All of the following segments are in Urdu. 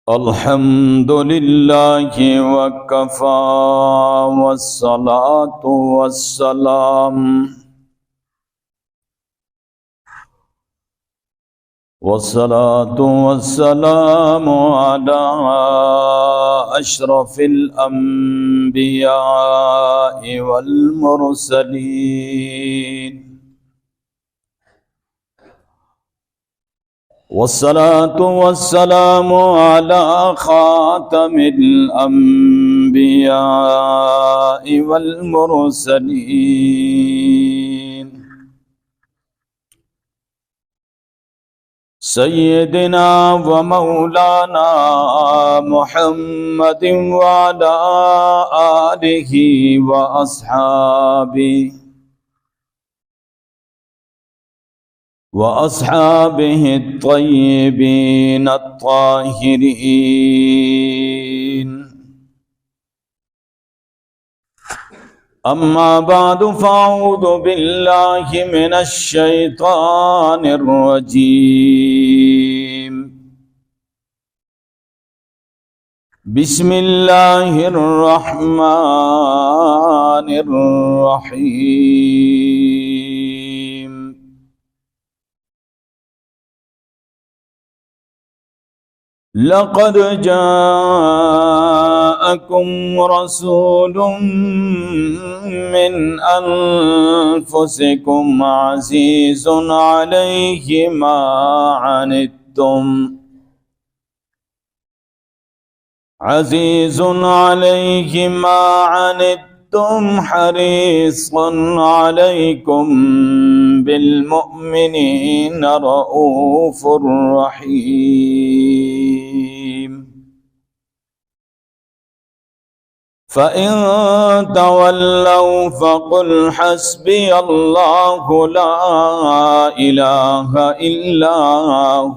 الحمد لله وكفى والصلاة والسلام على أشرف الأنبياء والمرسلين والصلاة والسلام على خاتم الأنبياء والمرسلين سيدنا ومولانا محمد وعلى آله وأصحابه الطيبين الطاهرين. أما بعد فأعوذ بالله من الشيطان الرجيم. بسم الله الرحمن الرحيم. لقد جاءكم رسول من أنفسكم عزيز عليه ما عنتم حريص عليكم بالمؤمنين رؤوف رحيم. فإن تولوا فقل حسبي الله لا إله إلا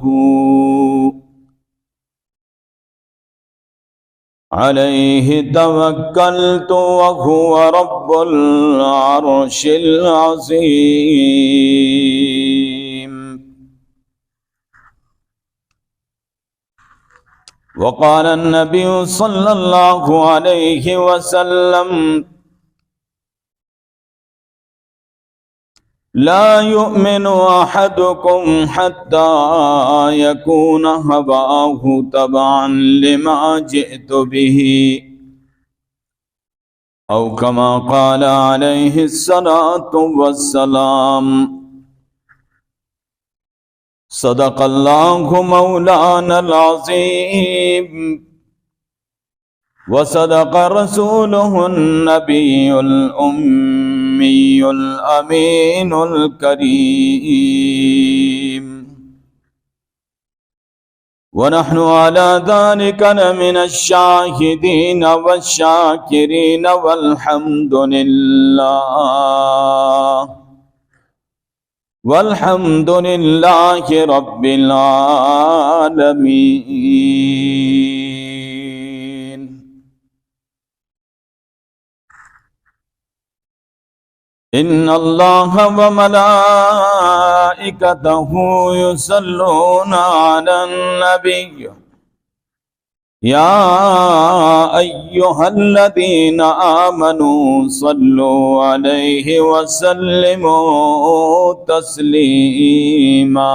هو عليه توكلت وهو رب العرش العظيم. وقال النبي صلى الله عليه وسلم: لا يؤمن أحدكم حتى يكون هواه تبعا لما جئت به، أو كما قال عليه الصلاة والسلام. صدق الله مولانا العظيم، وصدق رسوله النبي الأمي الأمين الكريم. ونحن على ذلك لمن الشاهدين والشاكرين، والحمد لله رب العالمين. إن الله وملائكته يصلون على النبي يا أيها الذين آمنوا صلوا عليه وسلموا تسلیما.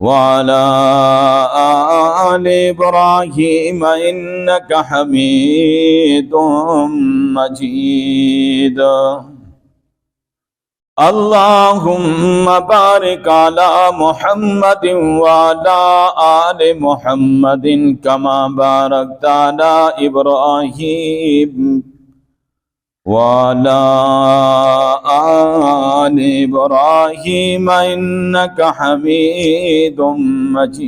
وعلى آل إبراهيم إنك حميد مجيد. اللهم بارك على محمد وعلى آل محمد كما باركت على إبراهيم وعلى آل إبراهيم إنك حميد مجيد.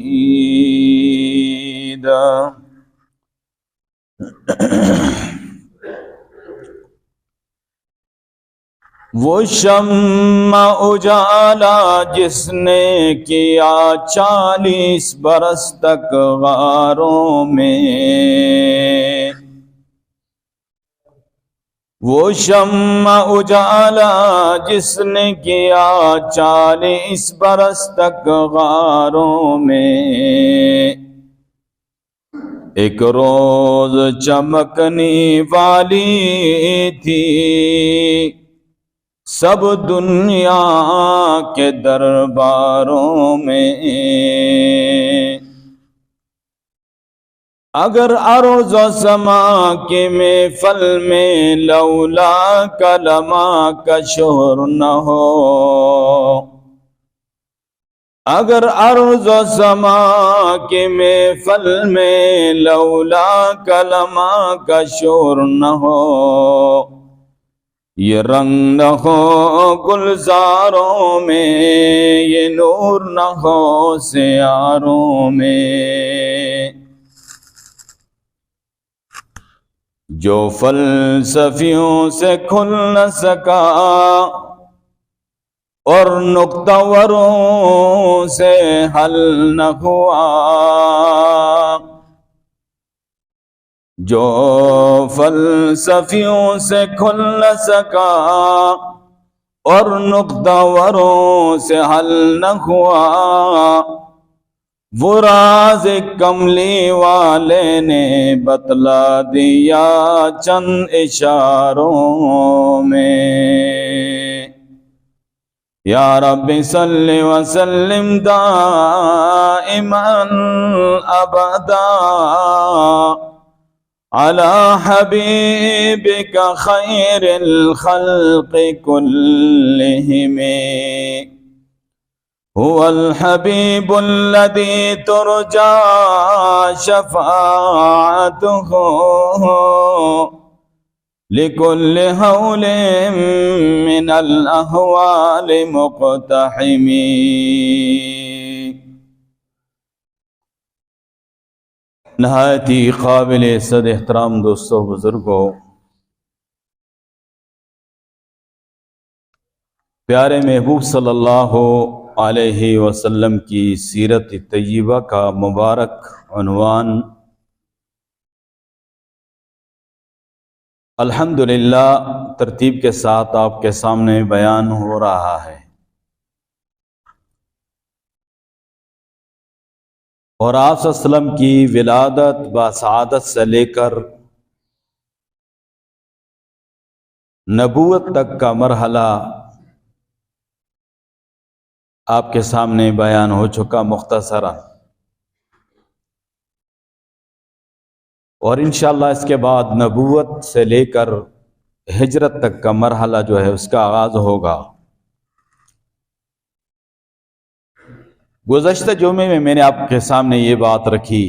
وہ شمع اجالا جس نے کیا 40 برس تک غاروں میں، وہ شمع اجالا جس نے کیا 40 برس تک غاروں میں، ایک روز چمکنے والی تھی سب دنیا کے درباروں میں، اگر ارض و سما کے محفل میں لولا کلمہ کا شور نہ ہو، اگر ارض و سما کے محفل میں لولا کلمہ کا شور نہ ہو، یہ رنگ نہ ہو گلزاروں میں، یہ نور نہ ہو سیاروں میں، جو فلسفیوں سے کھل نہ سکا اور نکتہ وروں سے حل نہ ہوا، جو فلسفیوں سے کھل نہ سکا اور نکتہ وروں سے حل نہ ہوا، وہ راز کملی والے نے بتلا دیا چند اشاروں میں۔ یا رب صلی وسلم دائما ابدا علی حبیبک خیر الخلق کلہم، هو الحبیب الذی ترجى شفاعته لكل هول من الاحوال مقتحم۔ نہایت ہی قابل صد احترام دوستو، بزرگوں، پیارے محبوب صلی اللہ علیہ وسلم کی سیرت طیبہ کا مبارک عنوان الحمدللہ ترتیب کے ساتھ آپ کے سامنے بیان ہو رہا ہے، اور آپ صلی اللہ علیہ وسلم کی ولادت بسعادت سے لے کر نبوت تک کا مرحلہ آپ کے سامنے بیان ہو چکا مختصرا، اور انشاءاللہ اس کے بعد نبوت سے لے کر ہجرت تک کا مرحلہ جو ہے اس کا آغاز ہوگا۔ گزشتہ جمعے میں نے آپ کے سامنے یہ بات رکھی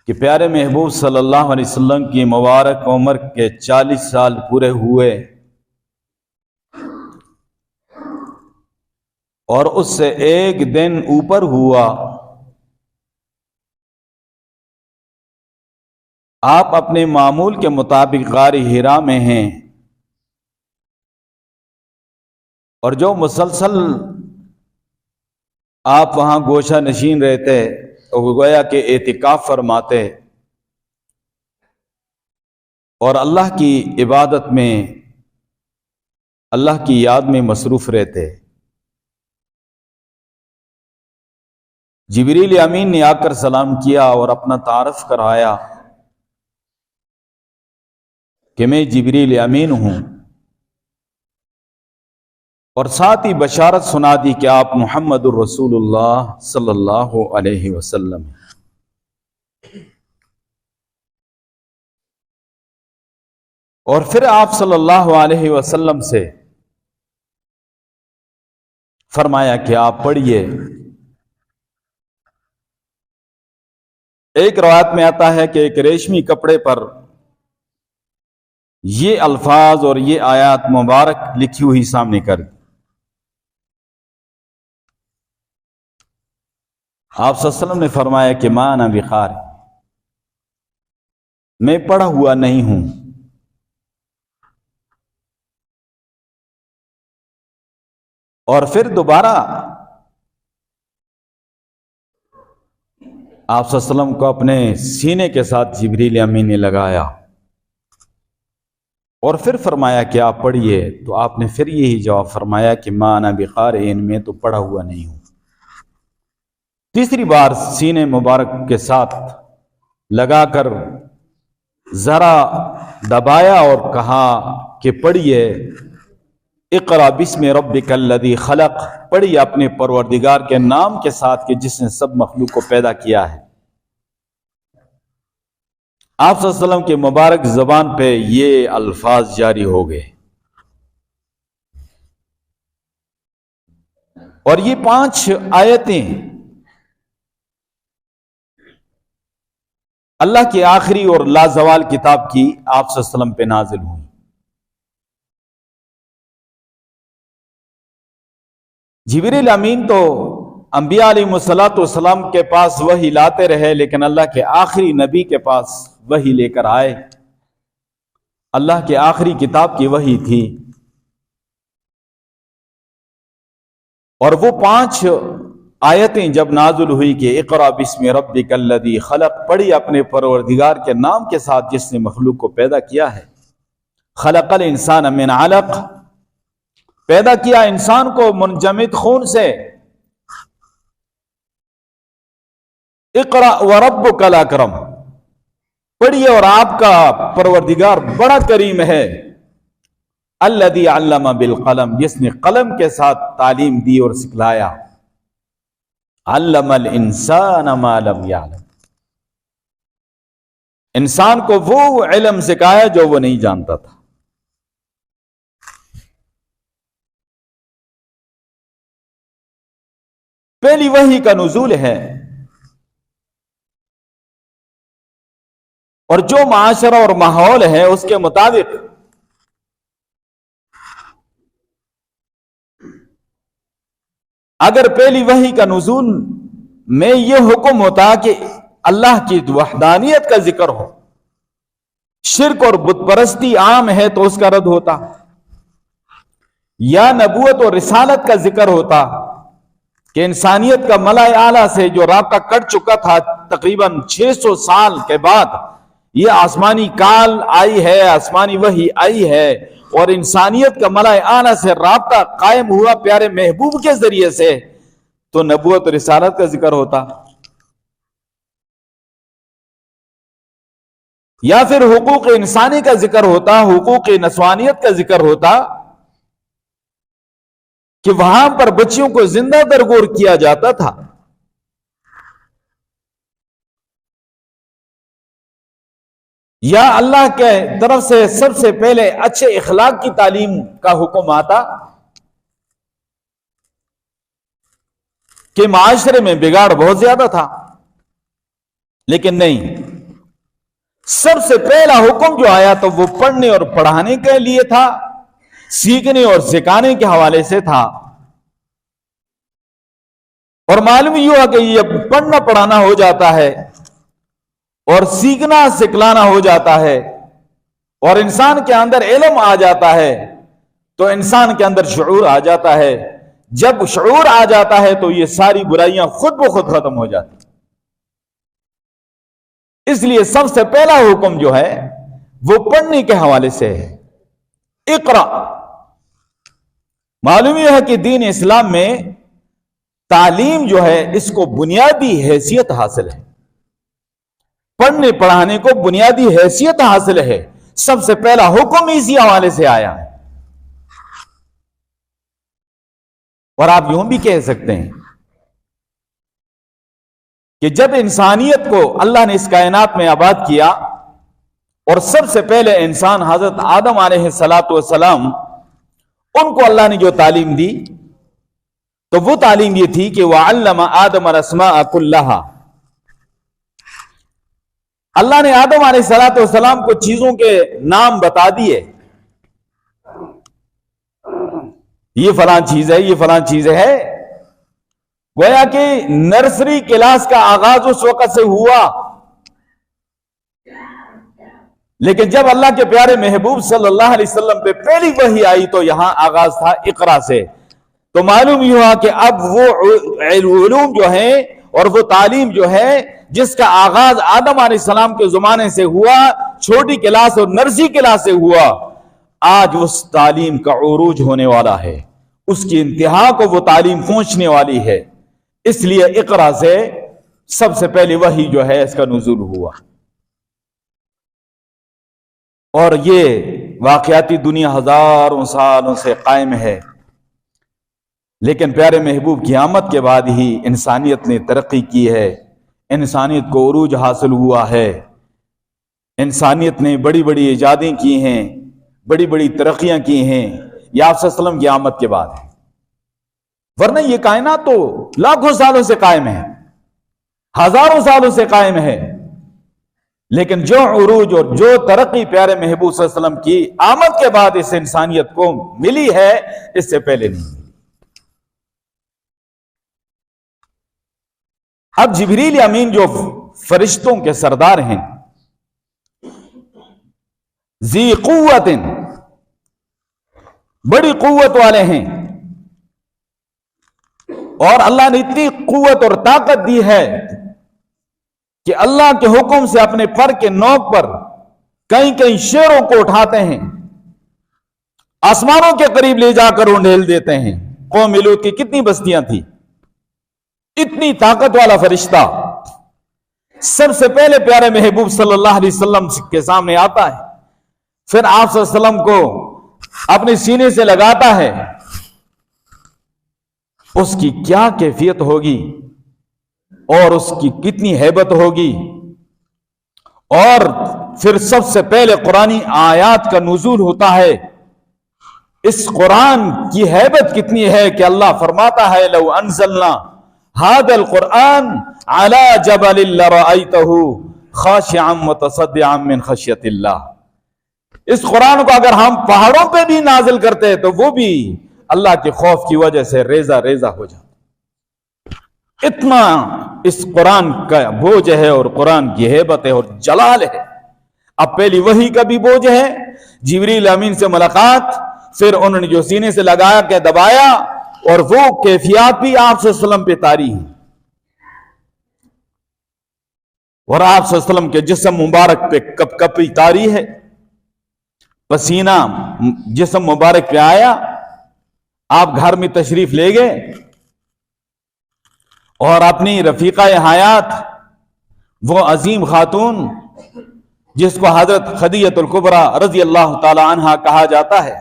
کہ پیارے محبوب صلی اللہ علیہ وسلم کی مبارک عمر کے 40 سال پورے ہوئے، اور اس سے ایک دن اوپر ہوا آپ اپنے معمول کے مطابق غار حرا میں ہیں، اور جو مسلسل آپ وہاں گوشہ نشین رہتے، گویا کہ اعتکاف فرماتے اور اللہ کی عبادت میں، اللہ کی یاد میں مصروف رہتے۔ جبریل امین نے آ کر سلام کیا اور اپنا تعارف کرایا کہ میں جبریل امین ہوں، اور ساتھ ہی بشارت سنا دی کہ آپ محمد الرسول اللہ صلی اللہ علیہ وسلم ہیں۔ اور پھر آپ صلی اللہ علیہ وسلم سے فرمایا کہ آپ پڑھیے۔ ایک روایت میں آتا ہے کہ ایک ریشمی کپڑے پر یہ الفاظ اور یہ آیات مبارک لکھی ہوئی سامنے کر دی۔ آپ صلی اللہ علیہ وسلم نے فرمایا کہ ما انا بقاری، میں پڑھا ہوا نہیں ہوں، اور پھر دوبارہ آپ صلی اللہ علیہ وسلم کو اپنے سینے کے ساتھ جبریل امین نے لگایا اور پھر فرمایا کہ آپ پڑھیے، تو آپ نے پھر یہی جواب فرمایا کہ ما انا بقارئ، میں تو پڑھا ہوا نہیں ہوں۔ تیسری بار سینے مبارک کے ساتھ لگا کر ذرا دبایا اور کہا کہ پڑھیے اقرا بسم ربک الذی خلق، پڑھیے اپنے پروردگار کے نام کے ساتھ کہ جس نے سب مخلوق کو پیدا کیا ہے۔ آپ صلی اللہ علیہ وسلم کے مبارک زبان پہ یہ الفاظ جاری ہو گئے، اور یہ 5 آیتیں اللہ کی آخری اور لازوال کتاب کی آپ صلی اللہ علیہ وسلم پہ نازل ہوئی۔ جبریل امین تو انبیاء علیہ السلام کے پاس وحی لاتے رہے، لیکن اللہ کے آخری نبی کے پاس وحی لے کر آئے۔ اللہ کے آخری کتاب کی وحی تھی، اور وہ 5 آیتیں جب نازل ہوئی کہ اقرا بسم ربک الذی خلق، پڑھی اپنے پروردگار کے نام کے ساتھ جس نے مخلوق کو پیدا کیا ہے۔ خلق الانسان من علق، پیدا کیا انسان کو منجمد خون سے۔ اقرا وربک الاکرم، پڑھیے اور آپ کا پروردگار بڑا کریم ہے۔ الذی علم بالقلم، جس نے قلم کے ساتھ تعلیم دی اور سکھلایا۔ علم الانسان ما لم یعلم، انسان کو وہ علم سکھایا جو وہ نہیں جانتا تھا۔ پہلی وحی کا نزول ہے، اور جو معاشرہ اور ماحول ہے اس کے مطابق اگر پہلی وحی کا نزول میں یہ حکم ہوتا کہ اللہ کی وحدانیت کا ذکر ہو، شرک اور بت پرستی عام ہے تو اس کا رد ہوتا، یا نبوت اور رسالت کا ذکر ہوتا کہ انسانیت کا ملائے اعلیٰ سے جو رابطہ کٹ چکا تھا تقریباً 600 سال کے بعد یہ آسمانی کال آئی ہے، آسمانی وحی آئی ہے، اور انسانیت کا ملائے اعلیٰ سے رابطہ قائم ہوا پیارے محبوب کے ذریعے سے، تو نبوت اور رسالت کا ذکر ہوتا، یا پھر حقوق انسانی کا ذکر ہوتا، حقوق نسوانیت کا ذکر ہوتا کہ وہاں پر بچیوں کو زندہ درگور کیا جاتا تھا۔ یا اللہ کے طرف سے سب سے پہلے اچھے اخلاق کی تعلیم کا حکم آتا کہ معاشرے میں بگاڑ بہت زیادہ تھا، لیکن نہیں، سب سے پہلا حکم جو آیا تو وہ پڑھنے اور پڑھانے کے لیے تھا، سیکھنے اور سکھانے کے حوالے سے تھا۔ اور معلوم یہ ہوا کہ یہ پڑھنا پڑھانا ہو جاتا ہے اور سیکھنا سکھلانا ہو جاتا ہے اور انسان کے اندر علم آ جاتا ہے تو انسان کے اندر شعور آ جاتا ہے۔ جب شعور آ جاتا ہے تو یہ ساری برائیاں خود بخود ختم ہو جاتی۔ اس لیے سب سے پہلا حکم جو ہے وہ پڑھنے کے حوالے سے ہے، اقرا۔ معلوم یہ ہے کہ دین اسلام میں تعلیم جو ہے اس کو بنیادی حیثیت حاصل ہے، پڑھنے پڑھانے کو بنیادی حیثیت حاصل ہے۔ سب سے پہلا حکم اسی حوالے سے آیا ہے۔ اور آپ یوں بھی کہہ سکتے ہیں کہ جب انسانیت کو اللہ نے اس کائنات میں آباد کیا اور سب سے پہلے انسان حضرت آدم علیہ السلام، ان کو اللہ نے جو تعلیم دی تو وہ تعلیم یہ تھی کہ وَعَلَّمَ آدَمَ الْأَسْمَاءَ كُلَّهَا، اللہ نے آدم علیہ السلام کو چیزوں کے نام بتا دیے، یہ فلاں چیز ہے، یہ فلاں چیز ہے۔ گویا کہ نرسری کلاس کا آغاز اس وقت سے ہوا، لیکن جب اللہ کے پیارے محبوب صلی اللہ علیہ وسلم پہ پہلی وحی آئی تو یہاں آغاز تھا اقرا سے۔ تو معلوم یہ ہوا کہ اب وہ علوم جو ہے اور وہ تعلیم جو ہے جس کا آغاز آدم علیہ السلام کے زمانے سے ہوا، چھوٹی کلاس اور نرسری کلاس سے ہوا، آج اس تعلیم کا عروج ہونے والا ہے، اس کی انتہا کو وہ تعلیم پہنچنے والی ہے۔ اس لیے اقرا سے سب سے پہلے وحی جو ہے اس کا نزول ہوا، اور یہ واقعاتی دنیا ہزاروں سالوں سے قائم ہے، لیکن پیارے محبوب کی آمد کے بعد ہی انسانیت نے ترقی کی ہے، انسانیت کو عروج حاصل ہوا ہے، انسانیت نے بڑی بڑی ایجادیں کی ہیں، بڑی بڑی ترقیاں کی ہیں، یہ آپ صلی اللہ علیہ وسلم کی آمد کے بعد ہے، ورنہ یہ کائنات تو لاکھوں سالوں سے قائم ہے، ہزاروں سالوں سے قائم ہے، لیکن جو عروج اور جو ترقی پیارے محبوب صلی اللہ علیہ وسلم کی آمد کے بعد اس انسانیت کو ملی ہے، اس سے پہلے نہیں ملی۔ اب جبریل امین جو فرشتوں کے سردار ہیں، ذی قوت، بڑی قوت والے ہیں، اور اللہ نے اتنی قوت اور طاقت دی ہے کہ اللہ کے حکم سے اپنے پر کے نوک پر کئی کئی شیروں کو اٹھاتے ہیں، آسمانوں کے قریب لے جا کر انڈھیل دیتے ہیں۔ قوم لوط کی کتنی بستیاں تھیں، اتنی طاقت والا فرشتہ سب سے پہلے پیارے محبوب صلی اللہ علیہ وسلم کے سامنے آتا ہے، پھر آپ صلی اللہ علیہ وسلم کو اپنے سینے سے لگاتا ہے۔ اس کی کیا کیفیت ہوگی اور اس کی کتنی ہیبت ہوگی، اور پھر سب سے پہلے قرآنی آیات کا نزول ہوتا ہے۔ اس قرآن کی ہیبت کتنی ہے کہ اللہ فرماتا ہے لو انزلنا هذا القرآن على جبل لرأيته خاشعا متصدعا من خشية اللہ، اس قرآن کو اگر ہم پہاڑوں پہ بھی نازل کرتے تو وہ بھی اللہ کے خوف کی وجہ سے ریزہ ریزہ ہو جاتا، اتنا اس قرآن کا بوجھ ہے اور قرآن کی ہیبت ہے اور جلال ہے۔ اب پہلی وحی کا بھی بوجھ ہے، جبریل امین سے ملاقات، پھر انہوں نے جو سینے سے لگایا کہ دبایا، اور وہ کیفیات بھی آپ صلی اللہ علیہ وسلم پہ طاری ہیں، اور آپ صلی اللہ علیہ وسلم کے جسم مبارک پہ کپ کپی طاری ہے، پسینہ جسم مبارک پہ آیا، آپ گھر میں تشریف لے گئے اور اپنی رفیقہ حیات وہ عظیم خاتون جس کو حضرت خدیجہ الکبریٰ رضی اللہ تعالی عنہا کہا جاتا ہے،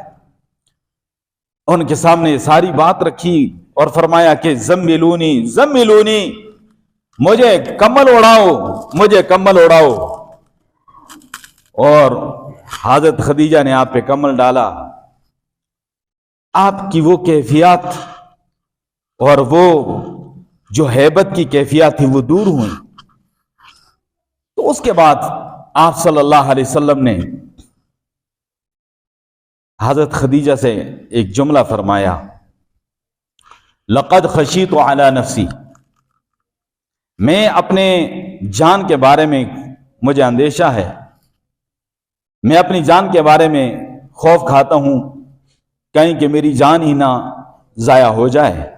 ان کے سامنے ساری بات رکھی اور فرمایا کہ زملونی زملونی، مجھے کمبل اڑاؤ، مجھے کمبل اڑاؤ، اور حضرت خدیجہ نے آپ پہ کمبل ڈالا۔ آپ کی وہ کیفیات اور وہ جو ہیبت کی کیفیات تھی وہ دور ہوئی۔ تو اس کے بعد آپ صلی اللہ علیہ وسلم نے حضرت خدیجہ سے ایک جملہ فرمایا، لقد خشیت علی نفسی، میں اپنے جان کے بارے میں مجھے اندیشہ ہے، میں اپنی جان کے بارے میں خوف کھاتا ہوں کہیں کہ میری جان ہی نہ ضائع ہو جائے۔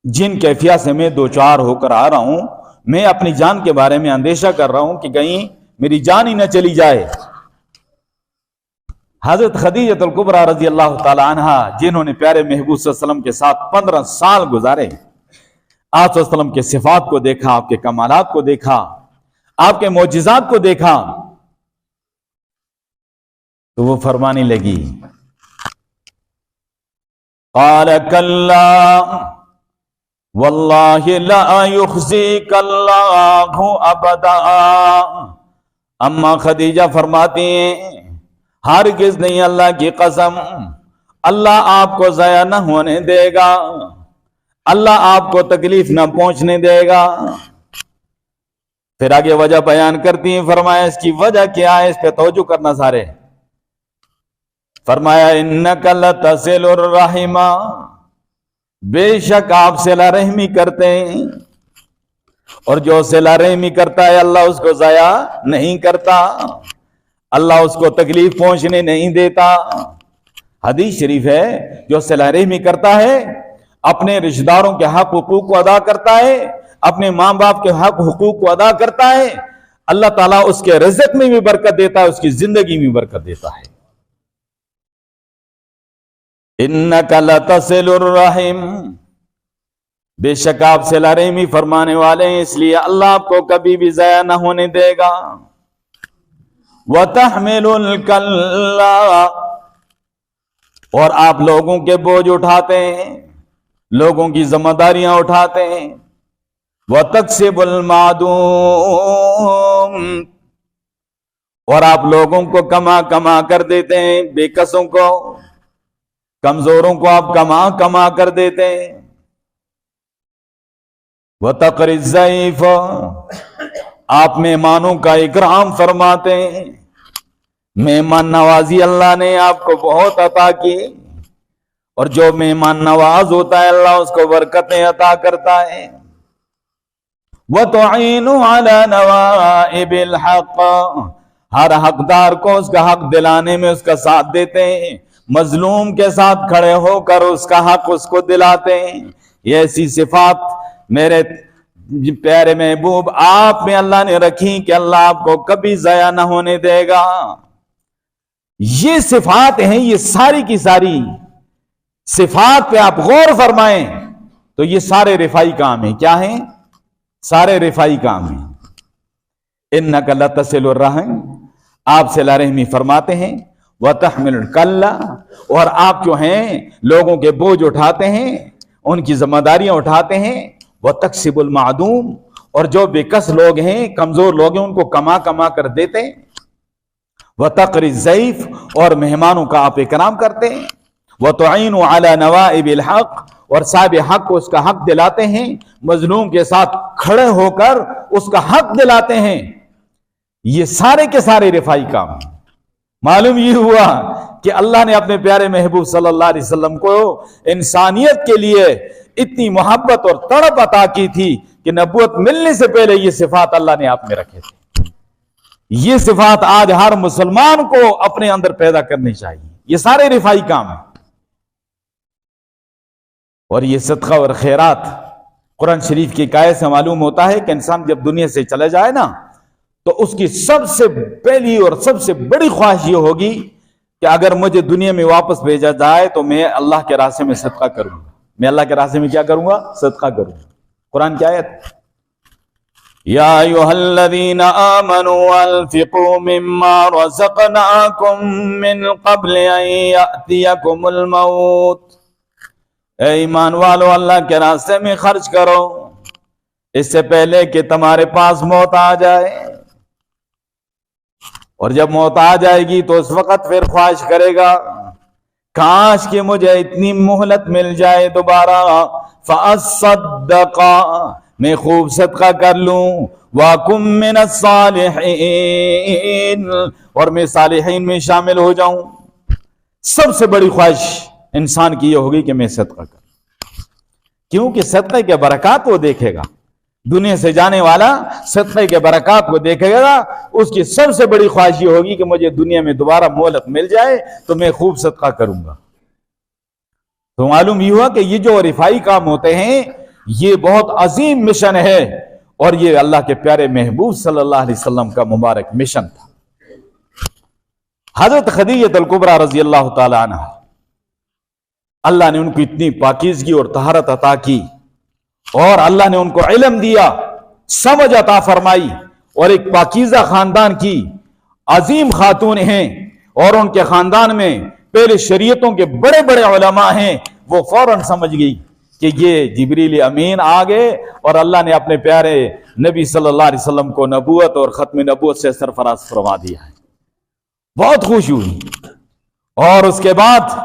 جن کیفیات سے میں دو چار ہو کر آ رہا ہوں، میں اپنی جان کے بارے میں اندیشہ کر رہا ہوں کہ کہیں میری جان ہی نہ چلی جائے۔ حضرت خدیجہ الکبریٰ رضی اللہ تعالی عنہا، جنہوں نے پیارے محبوب صلی اللہ علیہ وسلم کے ساتھ 15 سال گزارے، آپ صلی اللہ علیہ وسلم کے صفات کو دیکھا، آپ کے کمالات کو دیکھا، آپ کے معجزات کو دیکھا، تو وہ فرمانے لگی، قال کلا واللہ لا یخزیک اللہ ابدا۔ اما خدیجہ فرماتی ہیں ہرگز نہیں، اللہ کی قسم، اللہ آپ کو ضائع نہ ہونے دے گا، اللہ آپ کو تکلیف نہ پہنچنے دے گا۔ پھر آگے وجہ بیان کرتی ہیں، فرمایا اس کی وجہ کیا ہے، اس پہ توجہ کرنا سارے۔ فرمایا انک لتصل الرحم، بے شک آپ صلہ رحمی کرتے ہیں، اور جو صلہ رحمی کرتا ہے اللہ اس کو ضائع نہیں کرتا، اللہ اس کو تکلیف پہنچنے نہیں دیتا۔ حدیث شریف ہے جو صلہ رحمی کرتا ہے، اپنے رشتہ داروں کے حق حقوق کو ادا کرتا ہے، اپنے ماں باپ کے حق حقوق کو ادا کرتا ہے، اللہ تعالیٰ اس کے رزق میں بھی برکت دیتا ہے، اس کی زندگی میں برکت دیتا ہے۔ انک لتصل الرحم، بے شک آپ صلہ رحمی فرمانے والے ہیں، اس لیے اللہ آپ کو کبھی بھی ضائع نہ ہونے دے گا۔ وتحمل الکل، اور آپ لوگوں کے بوجھ اٹھاتے ہیں، لوگوں کی ذمہ داریاں اٹھاتے ہیں۔ وتکسب المعدوم، اور آپ لوگوں کو کما کما کر دیتے ہیں، بے کسوں کو، کمزوروں کو آپ کما کما کر دیتے ہیں۔ وتقری الضیف، آپ مہمانوں کا اکرام فرماتے ہیں، مہمان نوازی اللہ نے آپ کو بہت عطا کی، اور جو مہمان نواز ہوتا ہے اللہ اس کو برکتیں عطا کرتا ہے۔ وتعین علی نوائب الحق، ہر حقدار کو اس کا حق دلانے میں اس کا ساتھ دیتے ہیں، مظلوم کے ساتھ کھڑے ہو کر اس کا حق اس کو دلاتے ہیں۔ یہ ایسی صفات میرے پیارے محبوب آپ میں اللہ نے رکھی کہ اللہ آپ کو کبھی ضائع نہ ہونے دے گا۔ یہ صفات ہیں، یہ ساری کی ساری صفات پہ آپ غور فرمائیں تو یہ سارے رفائی کام ہیں۔ کیا ہیں؟ سارے رفائی کام ہیں۔ انک لتصل الرحم، آپ صلہ رحمی فرماتے ہیں، وتحمل الکل، اور آپ جو ہیں لوگوں کے بوجھ اٹھاتے ہیں، ان کی ذمہ داریاں اٹھاتے ہیں۔ وتکسب المعدوم، اور جو بے کس لوگ ہیں، کمزور لوگ ہیں، ان کو کما کما کر دیتے ہیں۔ وتقری الضیف، اور مہمانوں کا آپ اکرام کرتے ہیں۔ وتعین علی نوائب الحق، اور صاحب حق کو اس کا حق دلاتے ہیں، مظلوم کے ساتھ کھڑے ہو کر اس کا حق دلاتے ہیں۔ یہ سارے کے سارے رفائی کام ہیں۔ معلوم یہ ہوا کہ اللہ نے اپنے پیارے محبوب صلی اللہ علیہ وسلم کو انسانیت کے لیے اتنی محبت اور تڑپ عطا کی تھی کہ نبوت ملنے سے پہلے یہ صفات اللہ نے آپ میں رکھے تھے۔ یہ صفات آج ہر مسلمان کو اپنے اندر پیدا کرنی چاہیے۔ یہ سارے رفائی کام ہیں۔ اور یہ صدقہ اور خیرات قرآن شریف کی آیت سے معلوم ہوتا ہے کہ انسان جب دنیا سے چلا جائے نا تو اس کی سب سے پہلی اور سب سے بڑی خواہش یہ ہوگی کہ اگر مجھے دنیا میں واپس بھیجا جائے تو میں اللہ کے راستے میں صدقہ کروں گا۔ میں اللہ کے راستے میں کیا کروں گا؟ صدقہ کروں گا۔ قرآن کی آیت، یا ایھا الذین آمنوا انفقوا مما رزقناکم من قبل ان یأتیکم الموت، اے ایمان والو اللہ کے راستے میں خرچ کرو اس سے پہلے کہ تمہارے پاس موت آ جائے۔ اور جب موت آ جائے گی تو اس وقت پھر خواہش کرے گا کاش کہ مجھے اتنی مہلت مل جائے دوبارہ، فاصدق، میں خوب صدقہ کر لوں، واکم من الصالحین، اور میں صالحین میں شامل ہو جاؤں۔ سب سے بڑی خواہش انسان کی یہ ہوگی کہ میں صدقہ کروں، کیونکہ صدقے کے برکات وہ دیکھے گا۔ دنیا سے جانے والا صدقے کے برکات کو دیکھے گا، اس کی سب سے بڑی خواہش یہ ہوگی کہ مجھے دنیا میں دوبارہ مہلت مل جائے تو میں خوب صدقہ کروں گا۔ تو معلوم یہ ہوا کہ یہ جو رفائی کام ہوتے ہیں یہ بہت عظیم مشن ہے، اور یہ اللہ کے پیارے محبوب صلی اللہ علیہ وسلم کا مبارک مشن تھا۔ حضرت خدیجہ الکبریٰ رضی اللہ تعالی عنہ، اللہ نے ان کو اتنی پاکیزگی اور طہارت عطا کی، اور اللہ نے ان کو علم دیا، سمجھ عطا فرمائی، اور ایک پاکیزہ خاندان کی عظیم خاتون ہیں، اور ان کے خاندان میں پہلے شریعتوں کے بڑے بڑے علماء ہیں۔ وہ فوراً سمجھ گئی کہ یہ جبریل امین آ گئے، اور اللہ نے اپنے پیارے نبی صلی اللہ علیہ وسلم کو نبوت اور ختم نبوت سے سرفراز فرما دیا ہے۔ بہت خوش ہوئی۔ اور اس کے بعد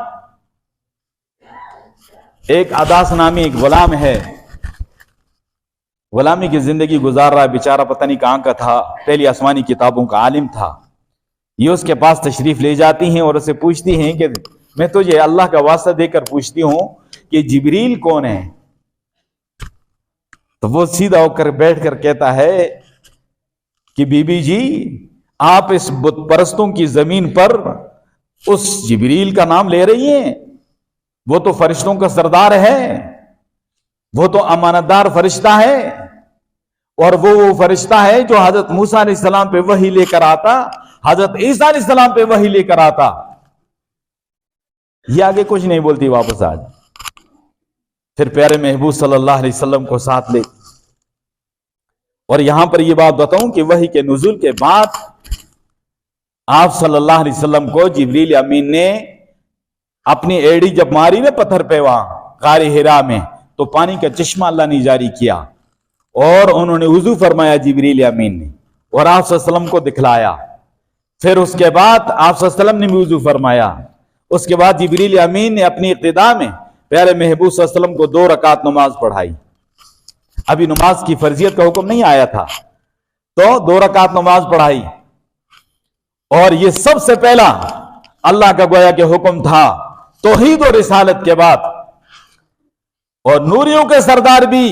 ایک عداس نامی ایک غلام ہے، غلامی کی زندگی گزار رہا ہے بیچارہ، پتہ نہیں کہاں کا تھا، پہلی آسمانی کتابوں کا عالم تھا۔ یہ اس کے پاس تشریف لے جاتی ہیں اور اسے پوچھتی ہیں کہ میں تجھے اللہ کا واسطہ دے کر پوچھتی ہوں کہ جبریل کون ہے؟ تو وہ سیدھا ہو کر بیٹھ کر کہتا ہے کہ بی بی جی، آپ اس بت پرستوں کی زمین پر اس جبریل کا نام لے رہی ہیں؟ وہ تو فرشتوں کا سردار ہے، وہ تو امانت دار فرشتہ ہے، اور وہ فرشتہ ہے جو حضرت موسیٰ علیہ السلام پہ وحی لے کر آتا، حضرت عیسیٰ علیہ السلام پہ وحی لے کر آتا۔ یہ آگے کچھ نہیں بولتی، واپس آ جائے۔ پھر پیارے محبوب صلی اللہ علیہ وسلم کو ساتھ لے۔ اور یہاں پر یہ بات بتاؤں کہ وحی کے نزول کے بعد آپ صلی اللہ علیہ وسلم کو جبریل امین نے اپنی ایڑی جب ماری نا پتھر پہ وہاں غار حرا میں، تو پانی کا چشمہ اللہ نے جاری کیا، اور انہوں نے وضو فرمایا جبریل امین نے، اور آپ صلی اللہ علیہ وسلم کو دکھلایا۔ پھر اس کے بعد آپ صلی اللہ علیہ وسلم نے بھی وضو فرمایا۔ اس کے بعد جبریل امین نے اپنی اقتداء میں پیارے محبوب صلی اللہ علیہ وسلم کو 2 رکعت نماز پڑھائی۔ ابھی نماز کی فرضیت کا حکم نہیں آیا تھا، تو 2 رکعت نماز پڑھائی، اور یہ سب سے پہلا اللہ کا گویا کہ حکم تھا توحید و رسالت کے بعد۔ اور نوریوں کے سردار بھی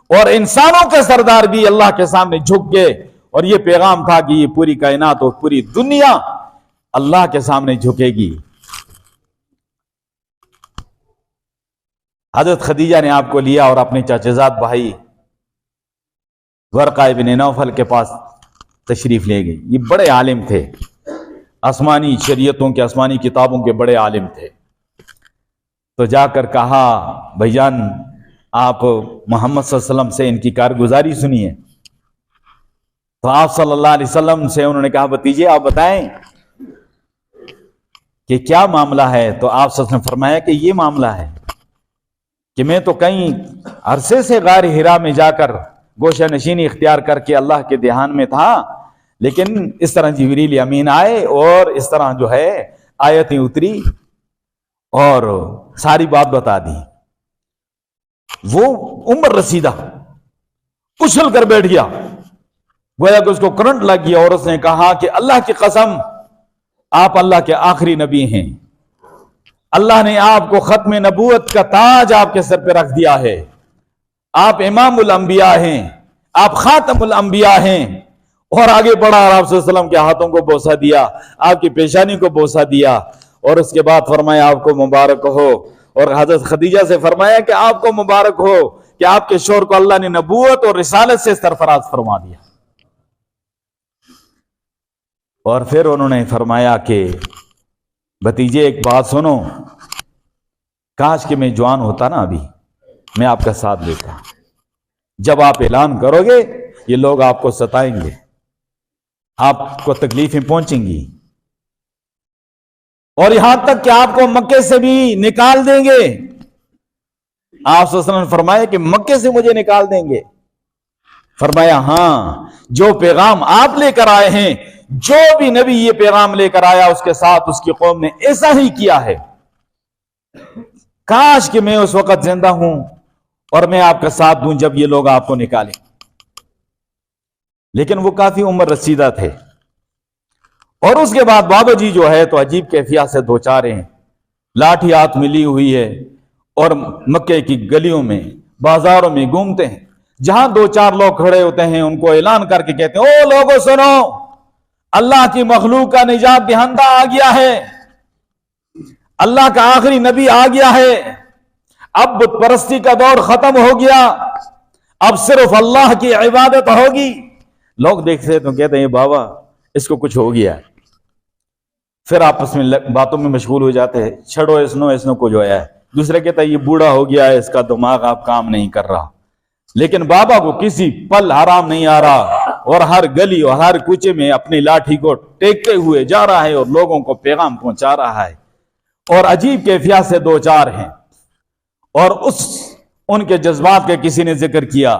اور انسانوں کے سردار بھی اللہ کے سامنے جھک گئے، اور یہ پیغام تھا کہ یہ پوری کائنات اور پوری دنیا اللہ کے سامنے جھکے گی۔ حضرت خدیجہ نے آپ کو لیا اور اپنے چچا زاد بھائی ورقہ ابن نوفل کے پاس تشریف لے گئی۔ یہ بڑے عالم تھے، آسمانی شریعتوں کے، آسمانی کتابوں کے بڑے عالم تھے۔ تو جا کر کہا، بھائی جان آپ محمد صلی اللہ علیہ وسلم سے ان کی کارگزاری سنیے۔ تو آپ صلی اللہ علیہ وسلم سے انہوں نے کہا، بھتیجے آپ بتائیں کہ کیا معاملہ ہے؟ تو آپ صلی اللہ علیہ وسلم نے فرمایا کہ یہ معاملہ ہے کہ میں تو کئی عرصے سے غار حرا میں جا کر گوشہ نشینی اختیار کر کے اللہ کے دھیان میں تھا، لیکن اس طرح جبریل امین آئے اور اس طرح جو ہے آیتیں اتری اور ساری بات بتا دی۔ وہ عمر رسیدہ اچھل کر بیٹھ گیا، گویا کہ اس کو کرنٹ لگ گیا، اور اس نے کہا کہ اللہ کی قسم آپ اللہ کے آخری نبی ہیں، اللہ نے آپ کو ختم نبوت کا تاج آپ کے سر پہ رکھ دیا ہے، آپ امام الانبیاء ہیں، آپ خاتم الانبیاء ہیں۔ اور آگے بڑھا اور آپ صلی اللہ علیہ وسلم کے ہاتھوں کو بوسہ دیا، آپ کی پیشانی کو بوسہ دیا، اور اس کے بعد فرمایا آپ کو مبارک ہو۔ اور حضرت خدیجہ سے فرمایا کہ آپ کو مبارک ہو کہ آپ کے شوہر کو اللہ نے نبوت اور رسالت سے سرفراز فرما دیا۔ اور پھر انہوں نے فرمایا کہ بھتیجے ایک بات سنو، کاش کہ میں جوان ہوتا نا، ابھی میں آپ کا ساتھ لیتا۔ جب آپ اعلان کرو گے یہ لوگ آپ کو ستائیں گے، آپ کو تکلیفیں پہنچیں گی، اور یہاں تک کہ آپ کو مکے سے بھی نکال دیں گے۔ آپ صلی اللہ علیہ وسلم نے فرمایا کہ مکے سے مجھے نکال دیں گے؟ فرمایا ہاں، جو پیغام آپ لے کر آئے ہیں، جو بھی نبی یہ پیغام لے کر آیا اس کے ساتھ اس کی قوم نے ایسا ہی کیا ہے۔ کاش کہ میں اس وقت زندہ ہوں اور میں آپ کا ساتھ دوں جب یہ لوگ آپ کو نکالیں۔ لیکن وہ کافی عمر رسیدہ تھے، اور اس کے بعد بابا جی جو ہے تو عجیب کیفیت سے دو چار ہیں، لاٹھی ہاتھ ملی ہوئی ہے، اور مکے کی گلیوں میں بازاروں میں گھومتے ہیں، جہاں 2-4 لوگ کھڑے ہوتے ہیں ان کو اعلان کر کے کہتے ہیں، او لوگوں سنو، اللہ کی مخلوق کا نجات دہندہ آ گیا ہے، اللہ کا آخری نبی آ گیا ہے، اب بت پرستی کا دور ختم ہو گیا، اب صرف اللہ کی عبادت ہوگی۔ لوگ دیکھتے ہیں تو کہتے ہیں بابا اس کو کچھ ہو گیا، پھر آپس میں باتوں میں مشغول ہو جاتے ہیں، چھڑو اس نو کو جو ہے، دوسرے کہتا ہے یہ بوڑھا ہو گیا ہے، اس کا دماغ اب کام نہیں کر رہا۔ لیکن بابا کو کسی پل آرام نہیں آ رہا، اور ہر گلی اور ہر کوچے میں اپنی لاٹھی کو ٹیکتے ہوئے جا رہا ہے اور لوگوں کو پیغام پہنچا رہا ہے، اور عجیب کیفیت سے 2-4 ہیں۔ اور ان کے جذبات کے کسی نے ذکر کیا،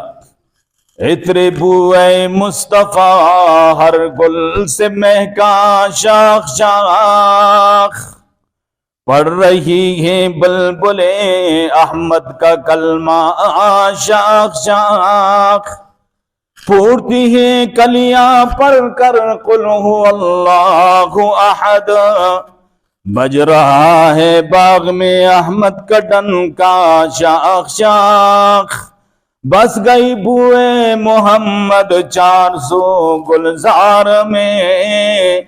عطر بوئے مصطفیٰ ہر گل سے مہکا شاخ شاخ، پڑھ رہی ہیں بلبلیں احمد کا کلمہ شاخ شاخ، پھوٹتی ہیں کلیاں پڑھ کر قل هو اللہ احد، بج رہا ہے باغ میں احمد کا ڈنکا شاخ شاخ، بس گئی بوئے محمد 400 گلزار میں،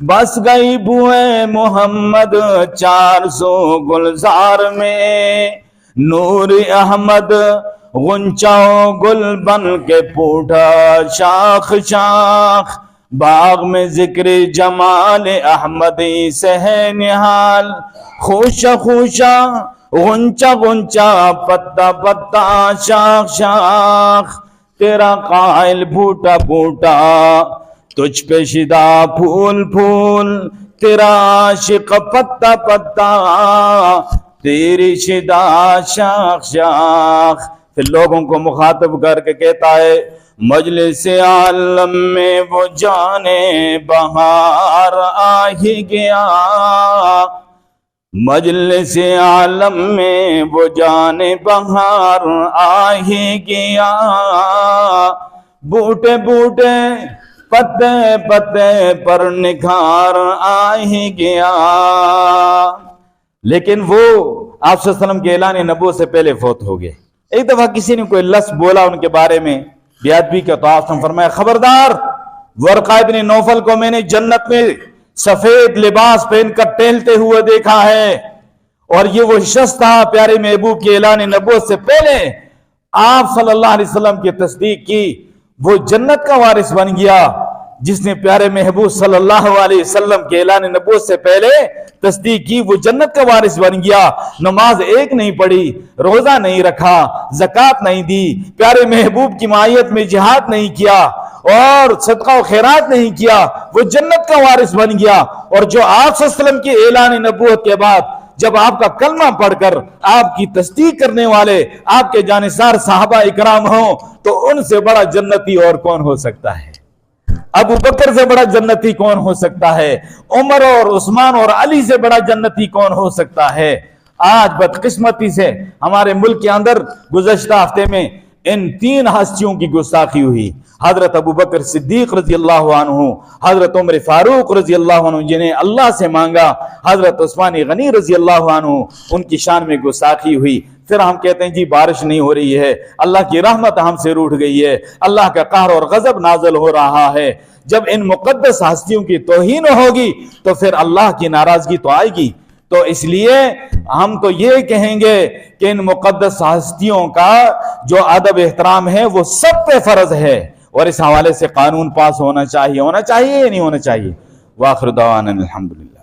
بس گئی بوئے محمد 400 گلزار میں، نور احمد غنچہ گل بن کے پھوٹا شاخ شاخ، باغ میں ذکر جمال احمدی سے ہے نہال، خوشا خوشا غنچہ غنچہ پتا پتا شاخ شاخ، تیرا قائل بھوٹا بھوٹا تجھ پہ شدا پھول پھول، تیرا عاشق پتا پتا تیری شدا شاخ شاخ۔ پھر لوگوں کو مخاطب کر کے کہتا ہے مجلس عالم میں وہ جانے بہار آ ہی گیا، مجلس عالم میں وہ جانے بہار آ ہی گیا، بوٹے بوٹے پتے پتے پر نکھار آ ہی گیا۔ لیکن وہ آپ صلی اللہ علیہ وسلم کے اعلان نبوت سے پہلے فوت ہو گئے۔ ایک دفعہ کسی نے کوئی لفظ بولا ان کے بارے میں بے ادبی کا، تو آپ نے فرمایا خبردار، ورقہ ابن نوفل کو میں نے جنت میں سفید لباس پہن کر ٹہلتے ہوئے دیکھا ہے، اور یہ وہ شخص تھا پیارے محبوب کے اعلان نبوت سے پہلے آپ صلی اللہ علیہ وسلم کی تصدیق کی، وہ جنت کا وارث بن گیا جس نے پیارے محبوب صلی اللہ علیہ وسلم کے اعلان نبوت سے پہلے تصدیق کی، وہ جنت کا وارث بن گیا۔ نماز ایک نہیں پڑھی، روزہ نہیں رکھا، زکوٰۃ نہیں دی، پیارے محبوب کی معیت میں جہاد نہیں کیا، اور صدقہ و خیرات نہیں کیا، وہ جنت کا وارث بن گیا۔ اور جو آپ صلی اللہ علیہ وسلم کے اعلان نبوت کے بعد جب آپ کا کلمہ پڑھ کر آپ کی تصدیق کرنے والے آپ کے جانثار صحابہ اکرام ہوں، تو ان سے بڑا جنتی اور کون ہو سکتا ہے؟ ابو بکر سے بڑا جنتی کون ہو سکتا ہے؟ عمر اور عثمان اور علی سے بڑا جنتی کون ہو سکتا ہے؟ آج بدقسمتی سے ہمارے ملک کے اندر گزشتہ ہفتے میں ان 3 ہستیوں کی گستاخی ہوئی، حضرت ابو بکر صدیق رضی اللہ عنہ، حضرت عمر فاروق رضی اللہ عنہ جنہیں اللہ سے مانگا، حضرت عثمان غنی رضی اللہ عنہ، ان کی شان میں گستاخی ہوئی۔ پھر ہم کہتے ہیں جی بارش نہیں ہو رہی ہے، اللہ کی رحمت ہم سے روٹھ گئی ہے، اللہ کا قہر اور غضب نازل ہو رہا ہے۔ جب ان مقدس ہستیوں کی توہین ہوگی تو پھر اللہ کی ناراضگی تو آئے گی۔ تو اس لیے ہم تو یہ کہیں گے کہ ان مقدس ہستیوں کا جو ادب احترام ہے وہ سب پہ فرض ہے، اور اس حوالے سے قانون پاس ہونا چاہیے یا نہیں ہونا چاہیے؟ وآخر دعوانا الحمدللہ۔